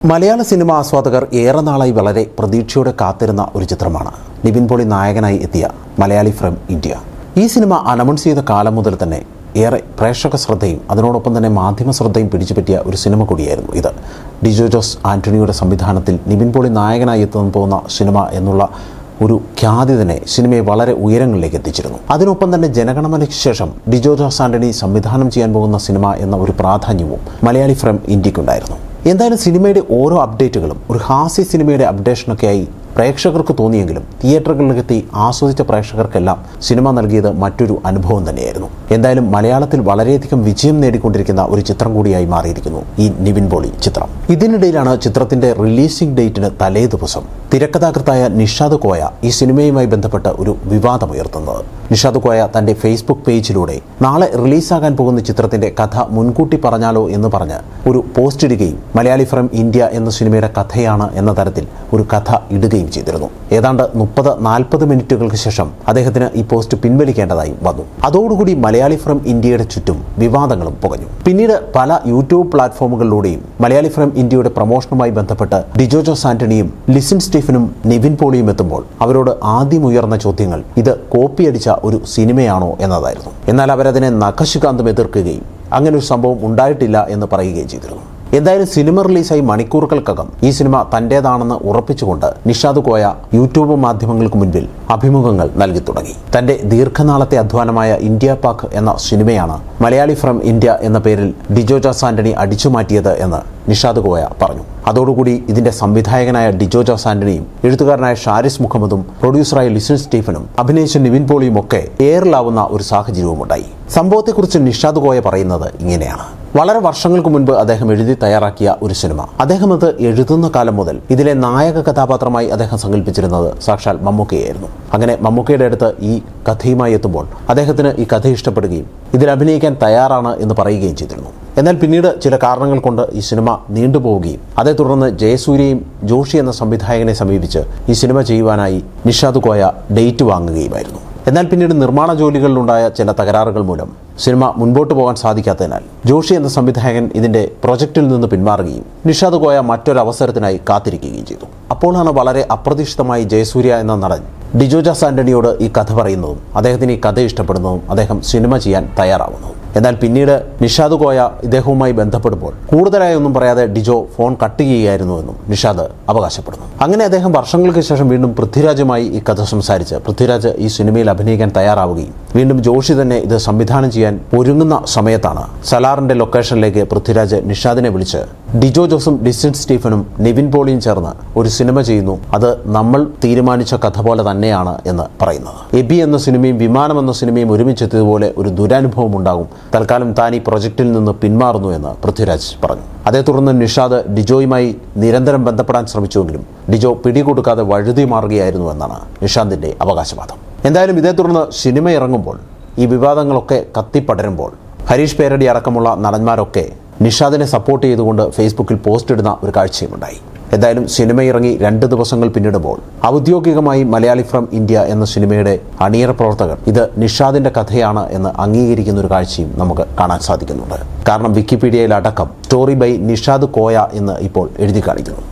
മലയാള cinema ആസ്വാദകർ ഏറെ നാളായി വളരെ പ്രതീക്ഷയോടെ കാത്തിരുന്ന ഒരു ചിത്രമാണ് നിവിൻ പോളി നായകനായി എത്തിയ മലയാളി ഫ്രം ഇന്ത്യ. ഈ സിനിമ അനൗൺസ് ചെയ്ത കാലം മുതൽ തന്നെ ഏറെ പ്രേക്ഷക ശ്രദ്ധയും അതിനോടൊപ്പം തന്നെ മാധ്യമ ശ്രദ്ധയും പിടിച്ചുപറ്റിയ ഒരു സിനിമ കൂടിയായിരുന്നു ഇത്. ഡിജോ ജോസ് ആൻ്റണിയുടെ സംവിധാനത്തിൽ നിവിൻ പോളി നായകനായി എത്താൻ പോകുന്ന സിനിമ എന്നുള്ള ഒരു ഖ്യാതി തന്നെ സിനിമയെ വളരെ ഉയരങ്ങളിലേക്ക് എത്തിച്ചിരുന്നു. അതിനൊപ്പം തന്നെ ജനഗണമനയ്ക്ക് ശേഷം ഡിജോ ജോസ് ആൻ്റണി സംവിധാനം ചെയ്യാൻ പോകുന്ന സിനിമ എന്ന ഒരു പ്രാധാന്യവും മലയാളി ഫ്രം ഇന്ത്യക്കുണ്ടായിരുന്നു. എന്തായാലും സിനിമയുടെ ഓരോ അപ്ഡേറ്റുകളും ഒരു ഹാസ്യ സിനിമയുടെ അപ്ഡേഷനൊക്കെയായി പ്രേക്ഷകർക്ക് തോന്നിയെങ്കിലും തിയേറ്ററുകളിലെത്തി ആസ്വദിച്ച പ്രേക്ഷകർക്കെല്ലാം സിനിമ നൽകിയത് മറ്റൊരു അനുഭവം തന്നെയായിരുന്നു. എന്തായാലും മലയാളത്തിൽ വളരെയധികം വിജയം നേടിക്കൊണ്ടിരിക്കുന്ന ഒരു ചിത്രം കൂടിയായി മാറിയിരിക്കുന്നു ഈ നിവിൻ പോളി ചിത്രം. ഇതിനിടയിലാണ് ചിത്രത്തിന്റെ റിലീസിംഗ് ഡേറ്റിന് തലേ ദിവസം തിരക്കഥാകൃത്തായ നിഷാദ് കോയ ഈ സിനിമയുമായി ബന്ധപ്പെട്ട് ഒരു വിവാദമുയർത്തുന്നത്. നിഷാദ് കോയ തന്റെ ഫേസ്ബുക്ക് പേജിലൂടെ നാളെ റിലീസാകാൻ പോകുന്ന ചിത്രത്തിന്റെ കഥ മുൻകൂട്ടി പറഞ്ഞാലോ എന്ന് പറഞ്ഞ് ഒരു പോസ്റ്റ് ഇടുകയും മലയാളി ഫ്രം ഇന്ത്യ എന്ന സിനിമയുടെ കഥയാണ് എന്ന തരത്തിൽ ഒരു കഥ ഇടുകയും ചെയ്തിരുന്നു. ഏതാണ്ട് 30-40 മിനിറ്റുകൾക്ക് ശേഷം അദ്ദേഹത്തിന് ഈ പോസ്റ്റ് പിൻവലിക്കേണ്ടതായി വന്നു. അതോടുകൂടി മലയാളി ഫ്രം ഇന്ത്യയുടെ ചുറ്റും വിവാദങ്ങളും പുകഞ്ഞു. പിന്നീട് പല യൂട്യൂബ് പ്ലാറ്റ്ഫോമുകളിലൂടെയും മലയാളി ഫ്രം ഇന്ത്യയുടെ പ്രമോഷനുമായി ബന്ധപ്പെട്ട് ഡിജോ ജോസ് ആൻ്റണിയും ലിസിൻ സ്റ്റീഫനും നിവിൻ പോളിയും എത്തുമ്പോൾ അവരോട് ആദ്യം ഉയർന്ന ചോദ്യങ്ങൾ ഇത് കോപ്പിയടിച്ച ഒരു സിനിമയാണോ എന്നതായിരുന്നു. എന്നാൽ അവരതിനെ നഖശികാന്തം എതിർക്കുകയും അങ്ങനെ ഒരു സംഭവം ഉണ്ടായിട്ടില്ല എന്ന് പറയുകയും ചെയ്തിരുന്നു. എന്തായാലും സിനിമ റിലീസായി മണിക്കൂറുകൾക്കകം ഈ സിനിമ തന്റേതാണെന്ന് ഉറപ്പിച്ചുകൊണ്ട് നിഷാദ് കോയ യൂട്യൂബ് മാധ്യമങ്ങൾക്ക് മുൻപിൽ അഭിമുഖങ്ങൾ നൽകി തുടങ്ങി. തന്റെ ദീർഘനാളത്തെ അധ്വാനമായ ഇന്ത്യ പാക് എന്ന സിനിമയാണ് മലയാളി ഫ്രം ഇന്ത്യ എന്ന പേരിൽ ഡിജോ ജോസ് ആൻ്റണി അടിച്ചുമാറ്റിയത് എന്ന് നിഷാദ് കോയ പറഞ്ഞു. അതോടുകൂടി ഇതിന്റെ സംവിധായകനായ ഡിജോ ജോസ് ആൻ്റണിയും എഴുത്തുകാരനായ ഷാരിസ് മുഹമ്മദും പ്രൊഡ്യൂസറായ ലിസിൻ സ്റ്റീഫനും അഭിനയിച്ച നിവിൻ പോളിയും ഒക്കെ എയറിലാവുന്ന ഒരു സാഹചര്യവുമുണ്ടായി. സംഭവത്തെക്കുറിച്ച് നിഷാദ് കോയ പറയുന്നത് ഇങ്ങനെയാണ്. വളരെ വർഷങ്ങൾക്ക് മുൻപ് അദ്ദേഹം എഴുതി തയ്യാറാക്കിയ ഒരു സിനിമ. അദ്ദേഹം അത് എഴുതുന്ന കാലം മുതൽ ഇതിലെ നായക കഥാപാത്രമായി അദ്ദേഹം സങ്കല്പിച്ചിരുന്നത് സാക്ഷാൽ മമ്മൂക്കയായിരുന്നു. അങ്ങനെ മമ്മൂക്കയുടെ അടുത്ത് ഈ കഥയുമായി എത്തുമ്പോൾ അദ്ദേഹത്തിന് ഈ കഥ ഇഷ്ടപ്പെടുകയും ഇതിൽ അഭിനയിക്കാൻ തയ്യാറാണ് എന്ന് പറയുകയും ചെയ്തിരുന്നു. എന്നാൽ പിന്നീട് ചില കാരണങ്ങൾ കൊണ്ട് ഈ സിനിമ നീണ്ടുപോവുകയും അതേ തുടർന്ന് ജയസൂര്യയും ജോഷി എന്ന സംവിധായകനെ സമീപിച്ച് ഈ സിനിമ ചെയ്യുവാനായി നിഷാദ് കോയ ഡേറ്റ് വാങ്ങുകയുമായിരുന്നു. എന്നാൽ പിന്നീട് നിർമ്മാണ ജോലികളിലുണ്ടായ ചില തകരാറുകൾ മൂലം സിനിമ മുൻപോട്ട് പോകാൻ സാധിക്കാത്തതിനാൽ ജോഷി എന്ന സംവിധായകൻ ഇതിന്റെ പ്രൊജക്റ്റിൽ നിന്ന് പിന്മാറുകയും നിഷാദ് കോയ മറ്റൊരവസരത്തിനായി കാത്തിരിക്കുകയും ചെയ്തു. അപ്പോഴാണ് വളരെ അപ്രതീക്ഷിതമായി ജയസൂര്യ എന്ന നടൻ ഡിജോ ജോസ് ആൻ്റണിയോട് ഈ കഥ പറയുന്നതും അദ്ദേഹത്തിന് ഈ കഥ ഇഷ്ടപ്പെടുന്നതും അദ്ദേഹം സിനിമ ചെയ്യാൻ തയ്യാറാവുന്നതും. എന്നാൽ പിന്നീട് നിഷാദ് കോയ ഇദ്ദേഹവുമായി ബന്ധപ്പെടുമ്പോൾ കൂടുതലായി ഒന്നും പറയാതെ ഡിജോ ഫോൺ കട്ട് ചെയ്യുകയായിരുന്നുവെന്നും നിഷാദ് അവകാശപ്പെടുന്നു. അങ്ങനെ അദ്ദേഹം വർഷങ്ങൾക്ക് ശേഷം വീണ്ടും പൃഥ്വിരാജുമായി ഈ കഥ സംസാരിച്ച് പൃഥ്വിരാജ് ഈ സിനിമയിൽ അഭിനയിക്കാൻ തയ്യാറാവുകയും വീണ്ടും ജോഷി തന്നെ ഇത് സംവിധാനം ചെയ്യാൻ ഒരുങ്ങുന്ന സമയത്താണ് സലാറിന്റെ ലൊക്കേഷനിലേക്ക് പൃഥ്വിരാജ് നിഷാദിനെ വിളിച്ച് ഡിജോ ജോസും ലിസിൻ സ്റ്റീഫനും നിവിൻ പോളിയും ചേർന്ന് ഒരു സിനിമ ചെയ്യുന്നു, അത് നമ്മൾ തീരുമാനിച്ച കഥ പോലെ തന്നെയാണ് എന്ന് പറയുന്നത്. എബി എന്ന സിനിമയും വിമാനം എന്ന സിനിമയും ഒരുമിച്ചെത്തിയതുപോലെ ഒരു ദുരനുഭവം ഉണ്ടാകും, തൽക്കാലം താൻ ഈ പ്രൊജക്റ്റിൽ നിന്ന് പിന്മാറുന്നു എന്ന് പൃഥ്വിരാജ് പറഞ്ഞു. അതേ തുടർന്ന് നിഷാദ് ഡിജോയുമായി നിരന്തരം ബന്ധപ്പെടാൻ ശ്രമിച്ചുവെങ്കിലും ഡിജോ പിടികൊടുക്കാതെ വഴുതി മാറുകയായിരുന്നു എന്നാണ് നിഷാദിന്റെ അവകാശവാദം. എന്തായാലും ഇതേ തുടർന്ന് സിനിമ ഇറങ്ങുമ്പോൾ ഈ വിവാദങ്ങളൊക്കെ കത്തിപ്പടരുമ്പോൾ ഹരീഷ് പേരടി അടക്കമുള്ള നടന്മാരൊക്കെ നിഷാദിനെ സപ്പോർട്ട് ചെയ്തുകൊണ്ട് ഫേസ്ബുക്കിൽ പോസ്റ്റ് ഇടുന്ന ഒരു കാഴ്ചയുമുണ്ടായി. എന്തായാലും സിനിമ ഇറങ്ങി 2 ദിവസങ്ങൾ പിന്നിടുമ്പോൾ ഔദ്യോഗികമായി മലയാളി ഫ്രം ഇന്ത്യ എന്ന സിനിമയുടെ അണിയറ പ്രവർത്തകർ ഇത് നിഷാദിന്റെ കഥയാണ് എന്ന് അംഗീകരിക്കുന്ന ഒരു കാഴ്ചയും നമുക്ക് കാണാൻ സാധിക്കുന്നുണ്ട്. കാരണം വിക്കിപീഡിയയിൽ അടക്കം സ്റ്റോറി ബൈ നിഷാദ് കോയ എന്ന് ഇപ്പോൾ എഴുതി കാണിക്കുന്നു.